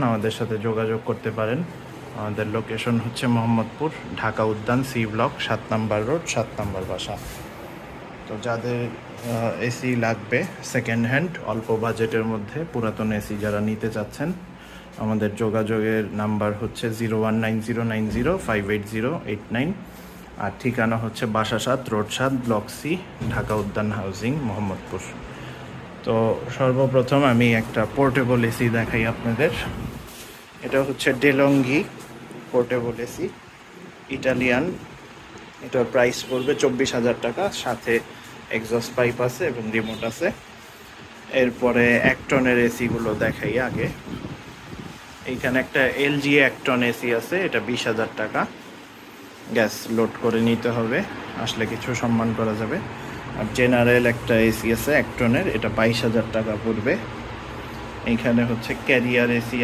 আমাদের সাথে যোগাযোগ করতে পারেন। আমাদের লোকেশন হচ্ছে মোহাম্মদপুর, ঢাকা উদ্যান, সি ব্লক, 7 নম্বর রোড, 7 নম্বর বাসা। তো যাদের এসি লাগবে সেকেন্ড হ্যান্ড অল্প বাজেটের মধ্যে পুরাতন এসি যারা নিতে চাচ্ছেন, আমাদের যোগাযোগের নাম্বার হচ্ছে 019090580889, আর ঠিকানা হচ্ছে বাসা 7, রোড 7, ব্লক সি, ঢাকা উদ্যান হাউজিং, মোহাম্মদপুর। তো সর্বপ্রথম আমি একটা পোর্টেবল এসি দেখাই আপনাদের। এটা হচ্ছে ডেলঙ্গি পোর্টেবল এসি, ইটালিয়ান। এটার প্রাইস পড়বে 24,000 টাকা, সাথে এক্সস্ট পাইপ আছে এবং রিমোট আছে। এরপরে অ্যাক্টনের এসিগুলো দেখাই আগে। এইখানে একটা এলজি অ্যাক্টন এসি আছে, এটা 20,000 টাকা। গ্যাস লোড করে নিতে হবে, আসলে কিছু সম্মান করা যাবে। আর জেনারেল একটা এসি আছে অ্যাক্টনের, এটা 22,000 টাকা পড়বে। এইখানে হচ্ছে ক্যারিয়ার এসি আছে।